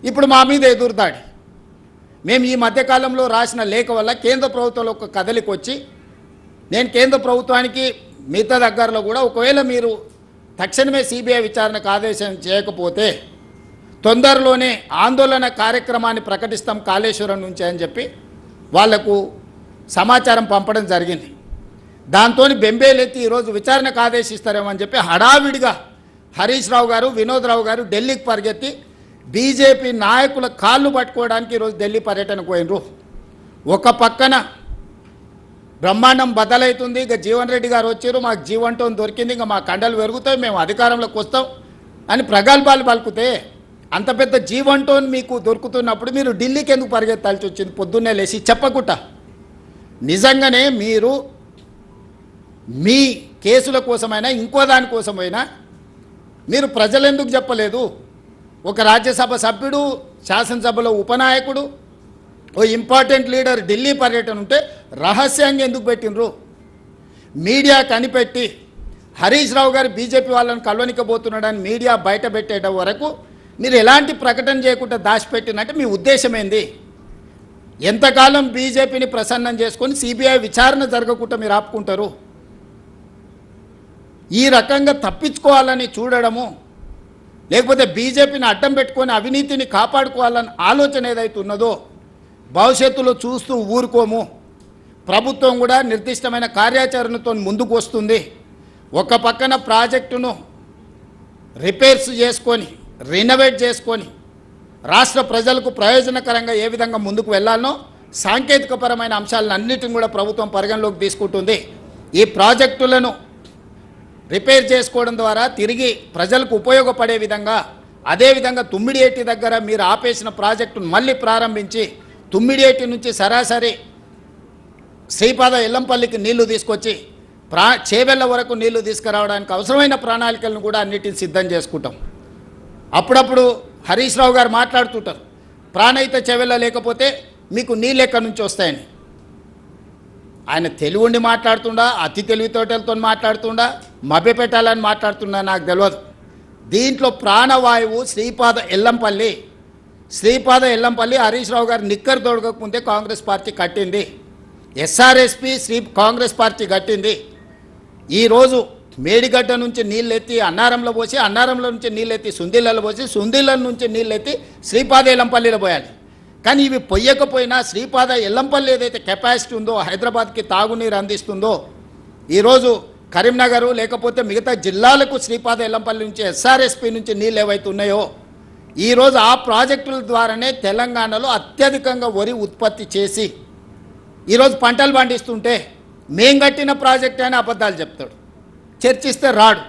ఇప్పుడు మా మీద ఎదురుదాడి. మేము ఈ మధ్యకాలంలో రాసిన లేఖ వల్ల కేంద్ర ప్రభుత్వంలో ఒక కదలిక వచ్చి నేను కేంద్ర ప్రభుత్వానికి మిగతా దగ్గరలో కూడా ఒకవేళ మీరు తక్షణమే సిబిఐ విచారణకు ఆదేశం చేయకపోతే తొందరలోనే ఆందోళన కార్యక్రమాన్ని ప్రకటిస్తాం కాళేశ్వరం నుంచి అని చెప్పి వాళ్లకు సమాచారం పంపడం జరిగింది. దాంతో బెంబేలెత్తి ఈరోజు విచారణకు ఆదేశిస్తారేమో అని చెప్పి హడావిడిగా హరీష్ రావు గారు, వినోద్ రావు గారు ఢిల్లీకి పరిగెత్తి బీజేపీ నాయకుల కాళ్ళు పట్టుకోవడానికి ఈరోజు ఢిల్లీ పర్యటనకు పోయినరు. ఒక పక్కన బ్రహ్మాండం బదలవుతుంది, ఇక జీవన్ రెడ్డి గారు వచ్చారు, మాకు జీవంటోన్ దొరికింది, ఇంకా మా కండలు పెరుగుతాయి, మేము అధికారంలోకి వస్తాం అని ప్రగల్భాలు పలుకుతే అంత పెద్ద జీవంటోన్ మీకు దొరుకుతున్నప్పుడు మీరు ఢిల్లీకి ఎందుకు పరిగెత్తాల్సి వచ్చింది? పొద్దున్నే లేచి చెప్పకుండా నిజంగానే మీరు మీ కేసుల కోసమైనా ఇంకో దానికోసమైనా మీరు ప్రజలెందుకు చెప్పలేదు? ఒక రాజ్యసభ సభ్యుడు, శాసనసభలో ఉపనాయకుడు, ఓ ఇంపార్టెంట్ లీడర్ ఢిల్లీ పర్యటన ఉంటే రహస్యంగా ఎందుకు పెట్టినరు? మీడియా కనిపెట్టి హరీష్ రావు గారు బీజేపీ వాళ్ళని కలవనికబోతున్నాడని మీడియా బయట పెట్టేట వరకు మీరు ఎలాంటి ప్రకటన చేయకుండా దాచిపెట్టినట్టు మీ ఉద్దేశం ఏంది? ఎంతకాలం బీజేపీని ప్రసన్నం చేసుకొని సిబిఐ విచారణ జరగకుండా మీరు ఆపుకుంటారు? ఈ రకంగా తప్పించుకోవాలని చూడడము, లేకపోతే బీజేపీని అడ్డం పెట్టుకొని అవినీతిని కాపాడుకోవాలని ఆలోచన ఏదైతే ఉన్నదో భవిష్యత్తులో చూస్తూ ఊరుకోము. ప్రభుత్వం కూడా నిర్దిష్టమైన కార్యాచరణతో ముందుకు వస్తుంది. ఒక పక్కన ప్రాజెక్టును రిపేర్స్ చేసుకొని రినోవేట్ చేసుకొని రాష్ట్ర ప్రజలకు ప్రయోజనకరంగా ఏ విధంగా ముందుకు వెళ్ళాలనో సాంకేతికపరమైన అంశాలను అన్నిటిని కూడా ప్రభుత్వం పరిగణలోకి తీసుకుంటుంది. ఈ ప్రాజెక్టులను రిపేర్ చేసుకోవడం ద్వారా తిరిగి ప్రజలకు ఉపయోగపడే విధంగా, అదేవిధంగా తుమ్మిడియేటి దగ్గర మీరు ఆపేసిన ప్రాజెక్టును మళ్ళీ ప్రారంభించి తుమ్మిడియేటి నుంచి సరాసరి శ్రీపాద ఎల్లంపల్లికి నీళ్లు తీసుకొచ్చి చేవెళ్ళ వరకు నీళ్లు తీసుకురావడానికి అవసరమైన ప్రణాళికలను కూడా అన్నిటిని సిద్ధం చేసుకుంటాం. అప్పుడప్పుడు హరీష్ రావు గారు మాట్లాడుతుంటారు, ప్రాణహిత చేవెళ్ళ లేకపోతే మీకు నీళ్ళు ఎక్కడి నుంచి వస్తాయని. ఆయన తెలివి ఉండి మాట్లాడుతుండా, అతి తెలివితోటలతో మాట్లాడుతుండా, మభ్యపెట్టాలని మాట్లాడుతుండా నాకు తెలియదు. దీంట్లో ప్రాణవాయువు శ్రీపాద ఎల్లంపల్లి హరీష్ రావు గారు నిక్కరు తొడగకముందే కాంగ్రెస్ పార్టీ కట్టింది. ఎస్ఆర్ఎస్పి కాంగ్రెస్ పార్టీ కట్టింది. ఈరోజు మేడిగడ్డ నుంచి నీళ్ళెత్తి అన్నారంలో పోసి, అన్నారంలో నుంచి నీళ్ళెత్తి సుందిళ్ళలో పోసి, సుందిళ్ళ నుంచి నీళ్ళెత్తి శ్రీపాద ఎల్లంపల్లిలో పోయాలి. కానీ ఇవి పొయ్యకపోయినా శ్రీపాద ఎల్లంపల్లి ఏదైతే కెపాసిటీ ఉందో, హైదరాబాద్కి తాగునీరు అందిస్తుందో, ఈరోజు కరీంనగర్ లేకపోతే మిగతా జిల్లాలకు శ్రీపాద ఎల్లంపల్లి నుంచి ఎస్ఆర్ఎస్పి నుంచి నీళ్ళు ఏవైతే ఉన్నాయో ఈరోజు ఆ ప్రాజెక్టుల ద్వారానే తెలంగాణలో అత్యధికంగా వరి ఉత్పత్తి చేసి ఈరోజు పంటలు పండిస్తుంటే మేం కట్టిన ప్రాజెక్ట్ అని అబద్ధాలు చెప్తాడు. చర్చిస్తే రాడు.